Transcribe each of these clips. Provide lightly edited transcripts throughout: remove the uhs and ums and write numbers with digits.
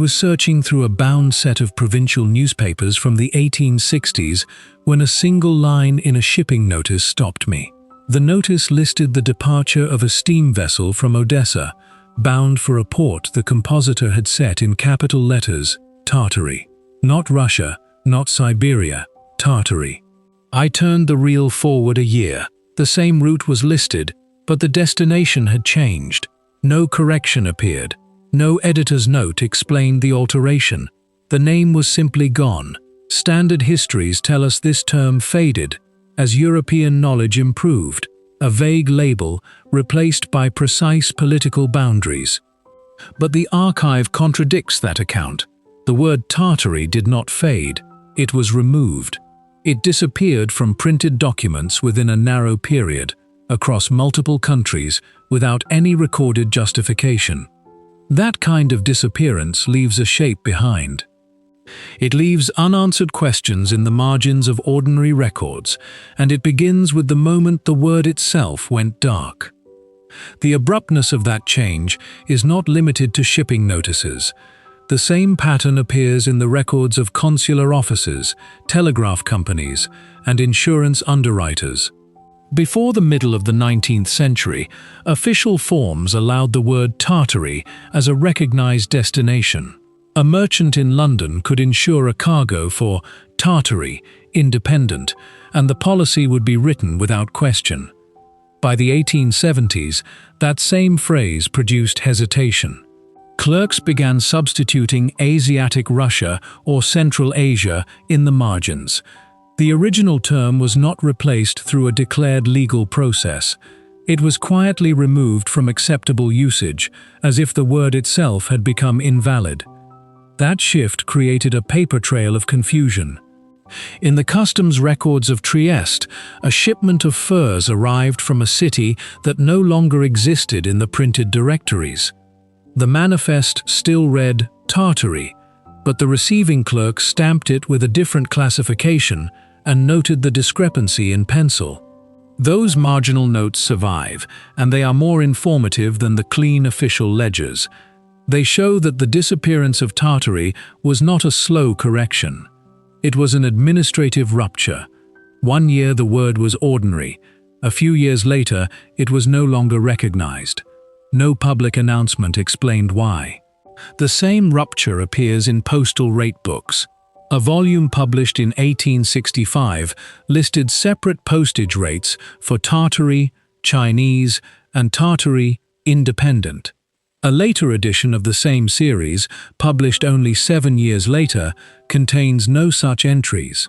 was searching through a bound set of provincial newspapers from the 1860s when a single line in a shipping notice stopped me. The notice listed the departure of a steam vessel from Odessa, bound for a port the compositor had set in capital letters, Tartary. Not Russia, not Siberia, Tartary. I turned the reel forward a year. The same route was listed, but the destination had changed. No correction appeared. No editor's note explained the alteration. The name was simply gone. Standard histories tell us this term faded as European knowledge improved, a vague label replaced by precise political boundaries. But the archive contradicts that account. The word Tartary did not fade, it was removed. It disappeared from printed documents within a narrow period, across multiple countries, without any recorded justification. That kind of disappearance leaves a shape behind. It leaves unanswered questions in the margins of ordinary records, and it begins with the moment the word itself went dark. The abruptness of that change is not limited to shipping notices. The same pattern appears in the records of consular offices, telegraph companies, and insurance underwriters. Before the middle of the 19th century, official forms allowed the word Tartary as a recognized destination. A merchant in London could insure a cargo for Tartary, independent, and the policy would be written without question. By the 1870s, that same phrase produced hesitation. Clerks began substituting Asiatic Russia or Central Asia in the margins. The original term was not replaced through a declared legal process. It was quietly removed from acceptable usage, as if the word itself had become invalid. That shift created a paper trail of confusion. In the customs records of Trieste, a shipment of furs arrived from a city that no longer existed in the printed directories. The manifest still read Tartary, but the receiving clerk stamped it with a different classification and noted the discrepancy in pencil. Those marginal notes survive, and they are more informative than the clean official ledgers. They show that the disappearance of Tartary was not a slow correction. It was an administrative rupture. 1 year the word was ordinary. A few years later, it was no longer recognized. No public announcement explained why. The same rupture appears in postal rate books. A volume published in 1865 listed separate postage rates for Tartary, Chinese, and Tartary, independent. A later edition of the same series, published only 7 years later, contains no such entries.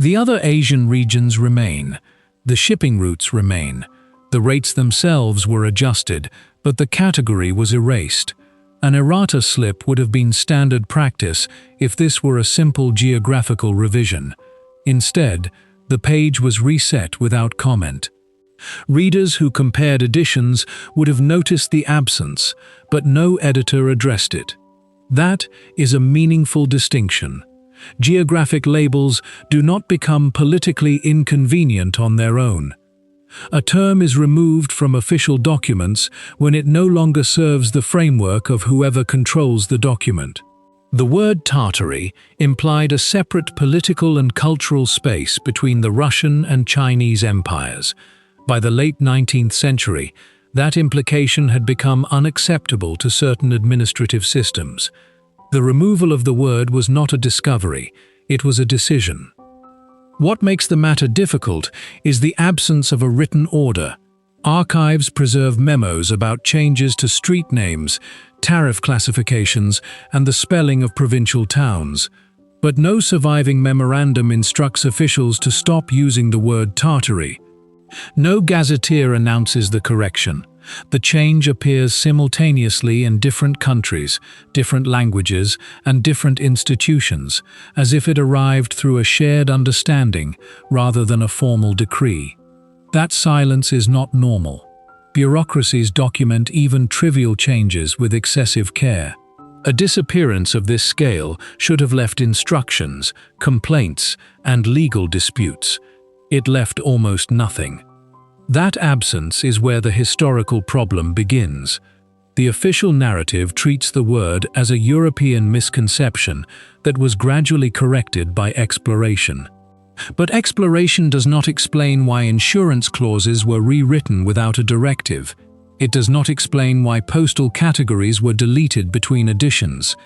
The other Asian regions remain. The shipping routes remain. The rates themselves were adjusted, but the category was erased. An errata slip would have been standard practice if this were a simple geographical revision. Instead, the page was reset without comment. Readers who compared editions would have noticed the absence, but no editor addressed it. That is a meaningful distinction. Geographic labels do not become politically inconvenient on their own. A term is removed from official documents when it no longer serves the framework of whoever controls the document. The word Tartary implied a separate political and cultural space between the Russian and Chinese empires. By the late 19th century, that implication had become unacceptable to certain administrative systems. The removal of the word was not a discovery, it was a decision. What makes the matter difficult is the absence of a written order. Archives preserve memos about changes to street names, tariff classifications, and the spelling of provincial towns. But no surviving memorandum instructs officials to stop using the word Tartary. No gazetteer announces the correction. The change appears simultaneously in different countries, different languages, and different institutions, as if it arrived through a shared understanding rather than a formal decree. That silence is not normal. Bureaucracies document even trivial changes with excessive care. A disappearance of this scale should have left instructions, complaints, and legal disputes. It left almost nothing. That absence is where the historical problem begins. The official narrative treats the word as a European misconception that was gradually corrected by exploration. But exploration does not explain why insurance clauses were rewritten without a directive. It does not explain why postal categories were deleted between editions.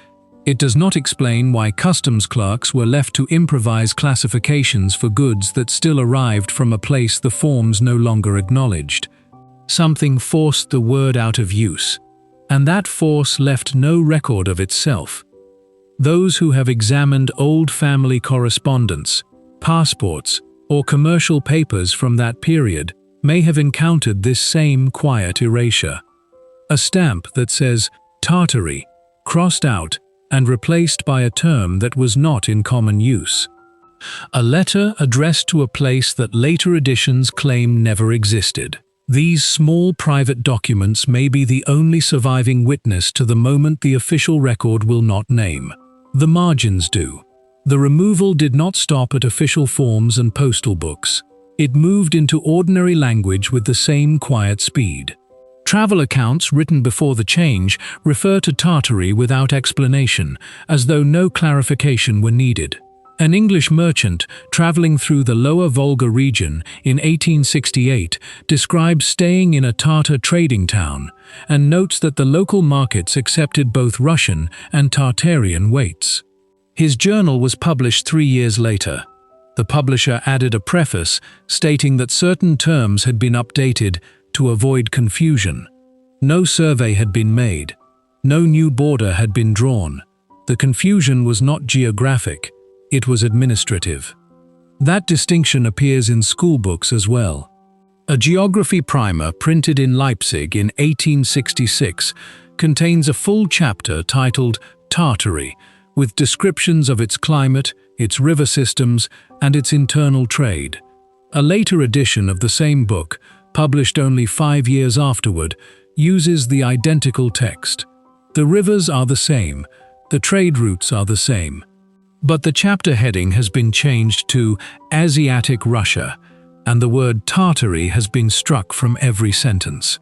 It does not explain why customs clerks were left to improvise classifications for goods that still arrived from a place the forms no longer acknowledged. Something forced the word out of use, and that force left no record of itself. Those who have examined old family correspondence, passports, or commercial papers from that period may have encountered this same quiet erasure. A stamp that says Tartary, crossed out and replaced by a term that was not in common use. A letter addressed to a place that later editions claim never existed. These small private documents may be the only surviving witness to the moment the official record will not name. The margins do. The removal did not stop at official forms and postal books. It moved into ordinary language with the same quiet speed. Travel accounts written before the change refer to Tartary without explanation, as though no clarification were needed. An English merchant traveling through the Lower Volga region in 1868 describes staying in a Tartar trading town and notes that the local markets accepted both Russian and Tartarian weights. His journal was published 3 years later. The publisher added a preface stating that certain terms had been updated to avoid confusion. No survey had been made. No new border had been drawn. The confusion was not geographic, it was administrative. That distinction appears in school books as well. A geography primer printed in Leipzig in 1866 contains a full chapter titled Tartary, with descriptions of its climate, its river systems, and its internal trade. A later edition of the same book, published only 5 years afterward, uses the identical text. The rivers are the same, the trade routes are the same. But the chapter heading has been changed to Asiatic Russia, and the word Tartary has been struck from every sentence.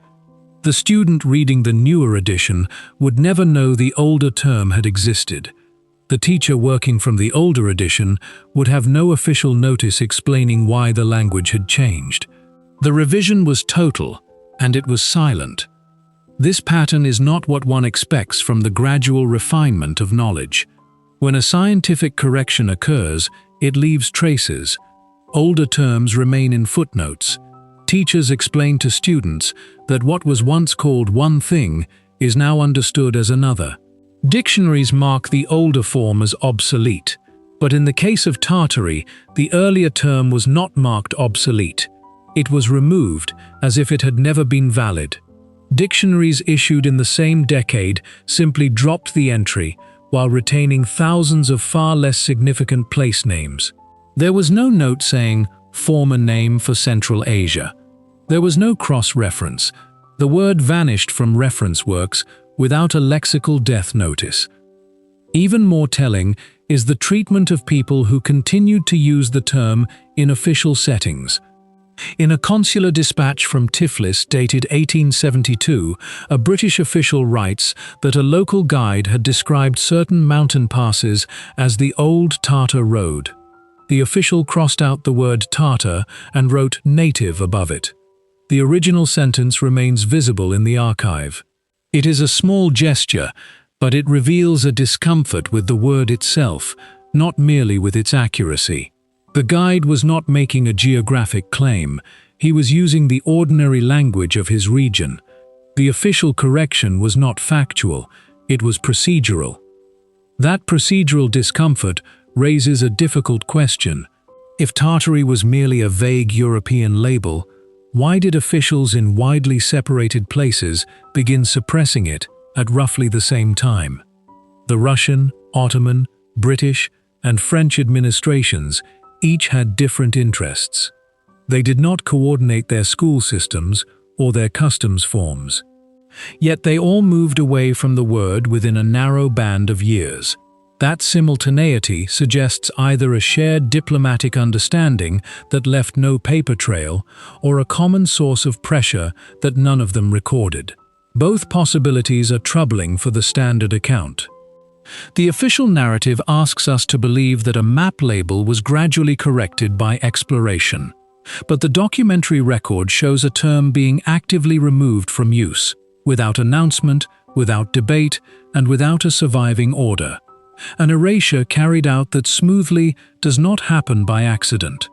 The student reading the newer edition would never know the older term had existed. The teacher working from the older edition would have no official notice explaining why the language had changed. The revision was total, and it was silent. This pattern is not what one expects from the gradual refinement of knowledge. When a scientific correction occurs, it leaves traces. Older terms remain in footnotes. Teachers explain to students that what was once called one thing is now understood as another. Dictionaries mark the older form as obsolete, but in the case of Tartary, the earlier term was not marked obsolete. It was removed as if it had never been valid. Dictionaries issued in the same decade simply dropped the entry, while retaining thousands of far less significant place names. There was no note saying, former name for Central Asia. There was no cross-reference. The word vanished from reference works without a lexical death notice. Even more telling is the treatment of people who continued to use the term in official settings. In a consular dispatch from Tiflis dated 1872, a British official writes that a local guide had described certain mountain passes as the Old Tartar Road. The official crossed out the word Tartar and wrote native above it. The original sentence remains visible in the archive. It is a small gesture, but it reveals a discomfort with the word itself, not merely with its accuracy. The guide was not making a geographic claim. He was using the ordinary language of his region. The official correction was not factual, it was procedural. That procedural discomfort raises a difficult question. If Tartary was merely a vague European label, why did officials in widely separated places begin suppressing it at roughly the same time? The Russian, Ottoman, British, and French administrations each had different interests. They did not coordinate their school systems or their customs forms. Yet they all moved away from the word within a narrow band of years. That simultaneity suggests either a shared diplomatic understanding that left no paper trail or a common source of pressure that none of them recorded. Both possibilities are troubling for the standard account. The official narrative asks us to believe that a map label was gradually corrected by exploration. But the documentary record shows a term being actively removed from use, without announcement, without debate, and without a surviving order. An erasure carried out that smoothly does not happen by accident.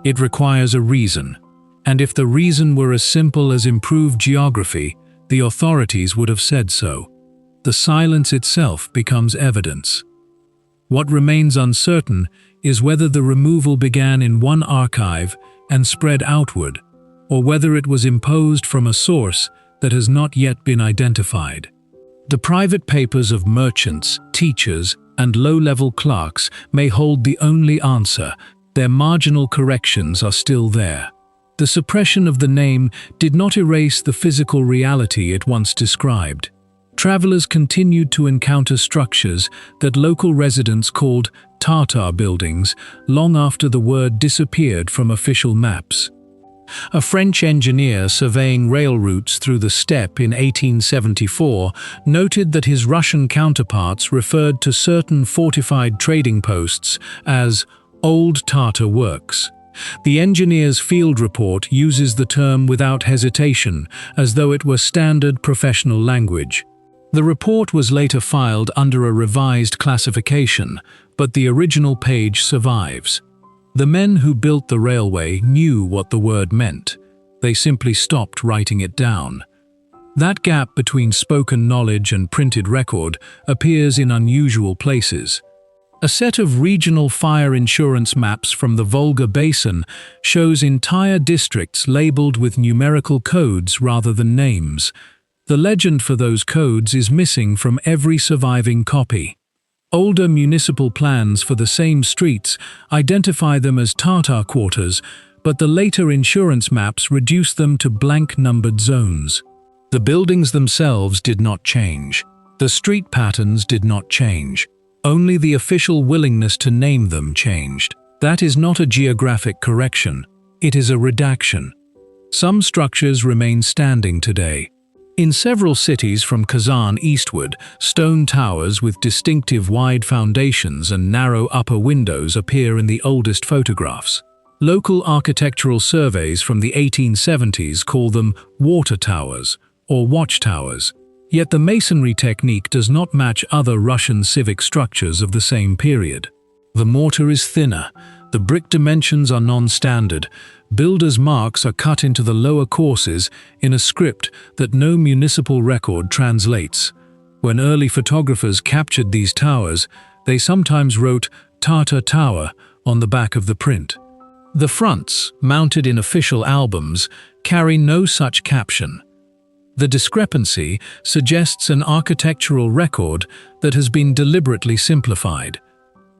It requires a reason, and if the reason were as simple as improved geography, the authorities would have said so. The silence itself becomes evidence. What remains uncertain is whether the removal began in one archive and spread outward, or whether it was imposed from a source that has not yet been identified. The private papers of merchants, teachers, and low-level clerks may hold the only answer. Their marginal corrections are still there. The suppression of the name did not erase the physical reality it once described. Travelers continued to encounter structures that local residents called Tartar buildings long after the word disappeared from official maps. A French engineer surveying rail routes through the steppe in 1874 noted that his Russian counterparts referred to certain fortified trading posts as Old Tartar Works. The engineer's field report uses the term without hesitation, as though it were standard professional language. The report was later filed under a revised classification, but the original page survives. The men who built the railway knew what the word meant. They simply stopped writing it down. That gap between spoken knowledge and printed record appears in unusual places. A set of regional fire insurance maps from the Volga Basin shows entire districts labeled with numerical codes rather than names. The legend for those codes is missing from every surviving copy. Older municipal plans for the same streets identify them as Tartar quarters, but the later insurance maps reduce them to blank numbered zones. The buildings themselves did not change. The street patterns did not change. Only the official willingness to name them changed. That is not a geographic correction. It is a redaction. Some structures remain standing today. In several cities from Kazan eastward, stone towers with distinctive wide foundations and narrow upper windows appear in the oldest photographs. Local architectural surveys from the 1870s call them water towers or watchtowers. Yet the masonry technique does not match other Russian civic structures of the same period. The mortar is thinner, the brick dimensions are non-standard, builders' marks are cut into the lower courses in a script that no municipal record translates. When early photographers captured these towers, they sometimes wrote Tartar Tower on the back of the print. The fronts, mounted in official albums, carry no such caption. The discrepancy suggests an architectural record that has been deliberately simplified.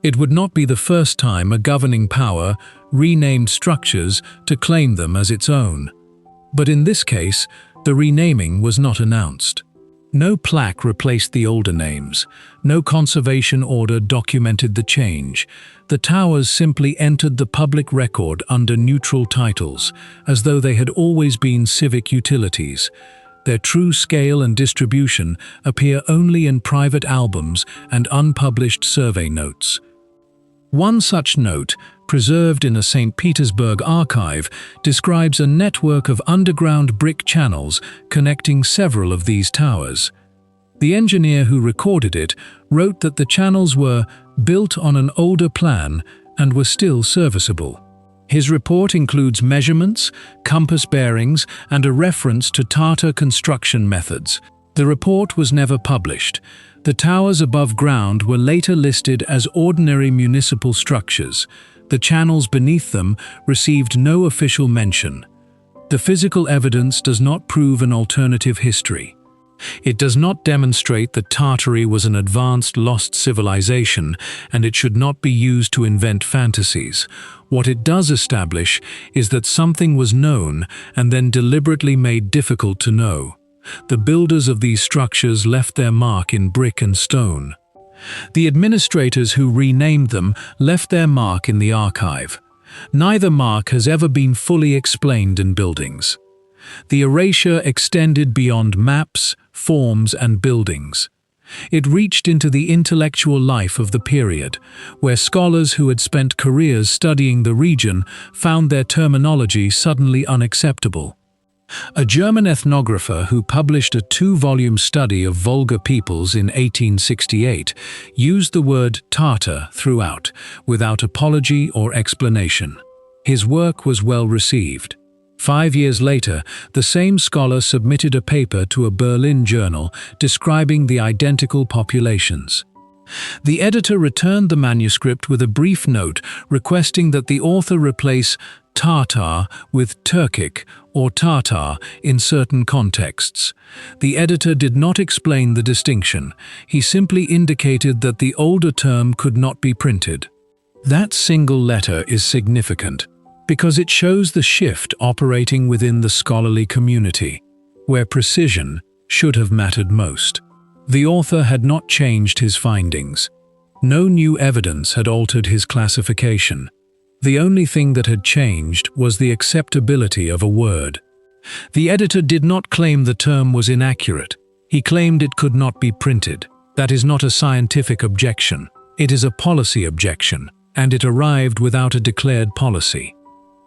It would not be the first time a governing power renamed structures to claim them as its own. But in this case, the renaming was not announced. No plaque replaced the older names. No conservation order documented the change. The towers simply entered the public record under neutral titles, as though they had always been civic utilities. Their true scale and distribution appear only in private albums and unpublished survey notes. One such note, preserved in a St. Petersburg archive, describes a network of underground brick channels connecting several of these towers. The engineer who recorded it wrote that the channels were built on an older plan and were still serviceable. His report includes measurements, compass bearings, and a reference to Tartar construction methods. The report was never published. The towers above ground were later listed as ordinary municipal structures. The channels beneath them received no official mention. The physical evidence does not prove an alternative history. It does not demonstrate that Tartary was an advanced lost civilization, and it should not be used to invent fantasies. What it does establish is that something was known and then deliberately made difficult to know. The builders of these structures left their mark in brick and stone. The administrators who renamed them left their mark in the archive. Neither mark has ever been fully explained in buildings. The erasure extended beyond maps, forms, and buildings. It reached into the intellectual life of the period, where scholars who had spent careers studying the region found their terminology suddenly unacceptable. A German ethnographer who published a 2-volume study of Volga peoples in 1868 used the word Tartar throughout, without apology or explanation. His work was well received. 5 years later, the same scholar submitted a paper to a Berlin journal describing the identical populations. The editor returned the manuscript with a brief note requesting that the author replace Tartar with Turkic or Tartar in certain contexts. The editor did not explain the distinction. He simply indicated that the older term could not be printed. That single letter is significant because it shows the shift operating within the scholarly community, where precision should have mattered most. The author had not changed his findings. No new evidence had altered his classification. The only thing that had changed was the acceptability of a word. The editor did not claim the term was inaccurate. He claimed it could not be printed. That is not a scientific objection. It is a policy objection, and it arrived without a declared policy.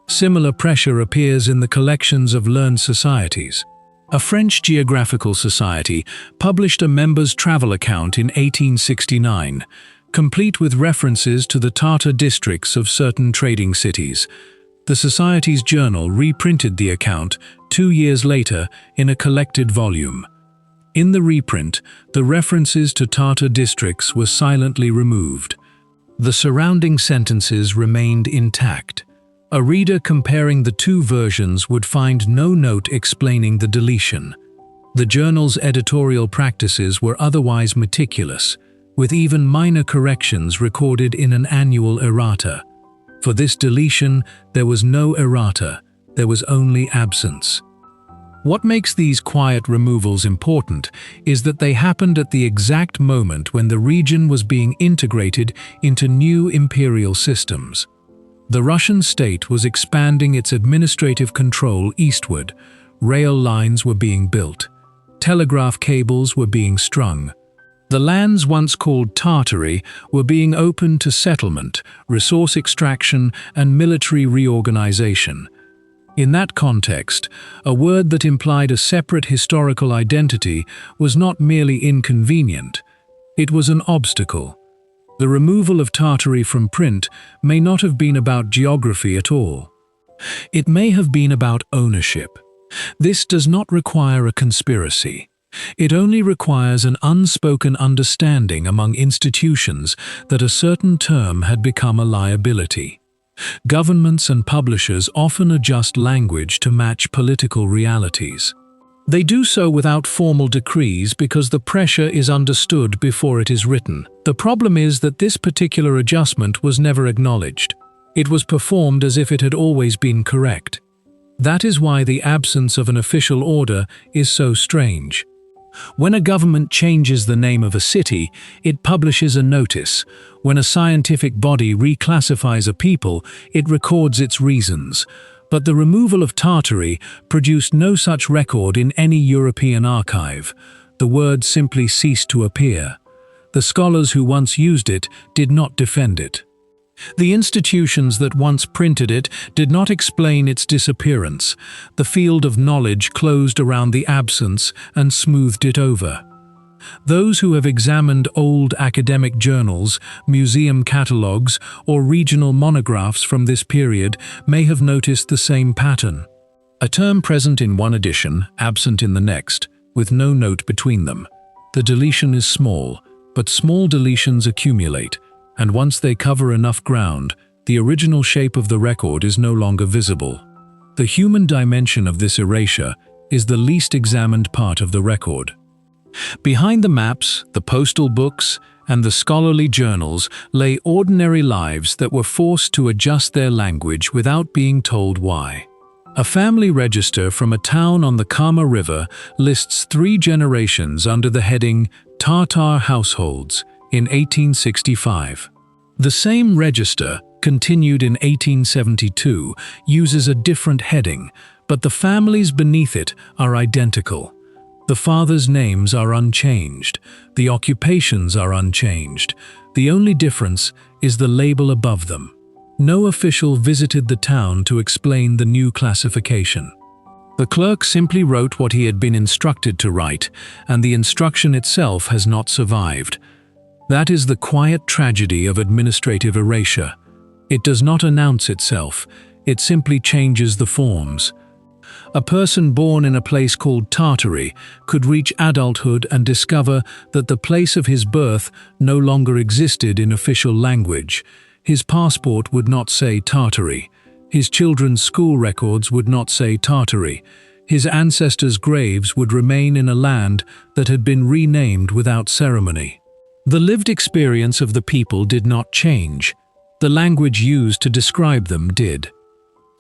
Similar pressure appears in the collections of learned societies. A French geographical society published a member's travel account in 1869, complete with references to the Tartar districts of certain trading cities. The Society's journal reprinted the account 2 years later in a collected volume. In the reprint, the references to Tartar districts were silently removed. The surrounding sentences remained intact. A reader comparing the two versions would find no note explaining the deletion. The journal's editorial practices were otherwise meticulous, with even minor corrections recorded in an annual errata. For this deletion, there was no errata, there was only absence. What makes these quiet removals important is that they happened at the exact moment when the region was being integrated into new imperial systems. The Russian state was expanding its administrative control eastward. Rail lines were being built. Telegraph cables were being strung. The lands once called Tartary were being opened to settlement, resource extraction, and military reorganization. In that context, a word that implied a separate historical identity was not merely inconvenient, it was an obstacle. The removal of Tartary from print may not have been about geography at all. It may have been about ownership. This does not require a conspiracy. It only requires an unspoken understanding among institutions that a certain term had become a liability. Governments and publishers often adjust language to match political realities. They do so without formal decrees because the pressure is understood before it is written. The problem is that this particular adjustment was never acknowledged. It was performed as if it had always been correct. That is why the absence of an official order is so strange. When a government changes the name of a city, it publishes a notice. When a scientific body reclassifies a people, it records its reasons. But the removal of Tartary produced no such record in any European archive. The word simply ceased to appear. The scholars who once used it did not defend it. The institutions that once printed it did not explain its disappearance. The field of knowledge closed around the absence and smoothed it over. Those who have examined old academic journals, museum catalogues, or regional monographs from this period may have noticed the same pattern. A term present in one edition, absent in the next, with no note between them. The deletion is small, but small deletions accumulate, and once they cover enough ground, the original shape of the record is no longer visible. The human dimension of this erasure is the least examined part of the record. Behind the maps, the postal books, and the scholarly journals lay ordinary lives that were forced to adjust their language without being told why. A family register from a town on the Kama River lists 3 generations under the heading Tartar Households in 1865. The same register, continued in 1872, uses a different heading, but the families beneath it are identical. The fathers' names are unchanged. The occupations are unchanged. The only difference is the label above them. No official visited the town to explain the new classification. The clerk simply wrote what he had been instructed to write, and the instruction itself has not survived. That is the quiet tragedy of administrative erasure. It does not announce itself, it simply changes the forms. A person born in a place called Tartary could reach adulthood and discover that the place of his birth no longer existed in official language. His passport would not say Tartary. His children's school records would not say Tartary. His ancestors' graves would remain in a land that had been renamed without ceremony. The lived experience of the people did not change. The language used to describe them did.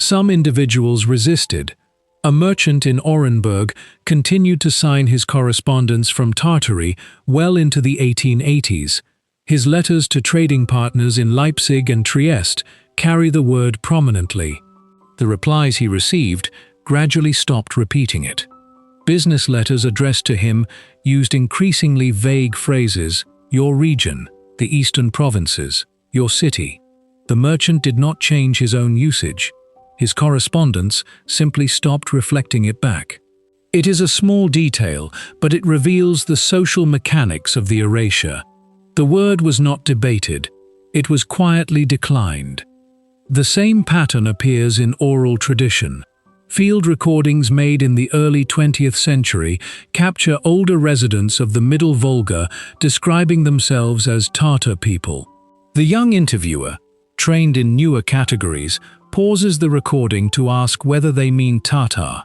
Some individuals resisted. A merchant in Orenburg continued to sign his correspondence from Tartary well into the 1880s. His letters to trading partners in Leipzig and Trieste carry the word prominently. The replies he received gradually stopped repeating it. Business letters addressed to him used increasingly vague phrases: your region, the eastern provinces, your city. The merchant did not change his own usage. His correspondence simply stopped reflecting it back. It is a small detail, but it reveals the social mechanics of the erasure. The word was not debated, it was quietly declined. The same pattern appears in oral tradition. Field recordings made in the early 20th century capture older residents of the Middle Volga describing themselves as Tatar people. The young interviewer, trained in newer categories, pauses the recording to ask whether they mean Tatar.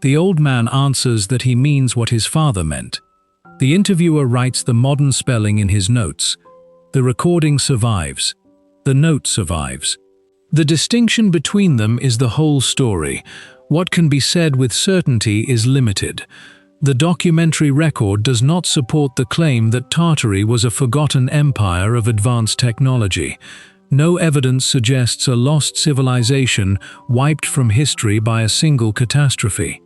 The old man answers that he means what his father meant. The interviewer writes the modern spelling in his notes. The recording survives. The note survives. The distinction between them is the whole story. What can be said with certainty is limited. The documentary record does not support the claim that Tartary was a forgotten empire of advanced technology. No evidence suggests a lost civilization wiped from history by a single catastrophe.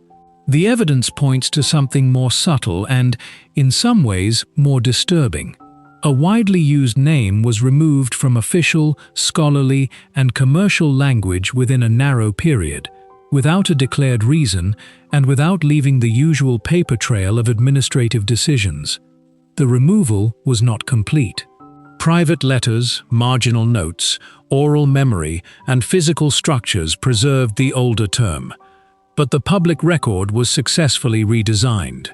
The evidence points to something more subtle and, in some ways, more disturbing. A widely used name was removed from official, scholarly, and commercial language within a narrow period, without a declared reason and without leaving the usual paper trail of administrative decisions. The removal was not complete. Private letters, marginal notes, oral memory, and physical structures preserved the older term. But the public record was successfully redesigned.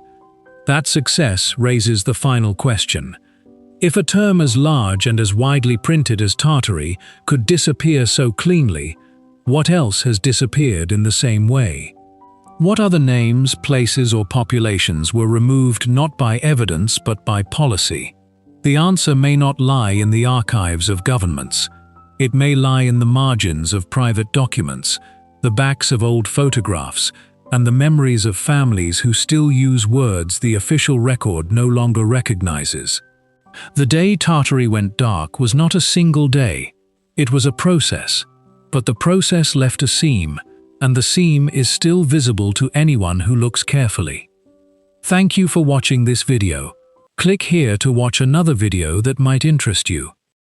That success raises the final question. If a term as large and as widely printed as Tartary could disappear so cleanly, what else has disappeared in the same way? What other names, places, or populations were removed not by evidence but by policy? The answer may not lie in the archives of governments. It may lie in the margins of private documents, the backs of old photographs, and the memories of families who still use words the official record no longer recognizes. The day Tartary went dark was not a single day. It was a process. But the process left a seam, and the seam is still visible to anyone who looks carefully. Thank you for watching this video. Click here to watch another video that might interest you.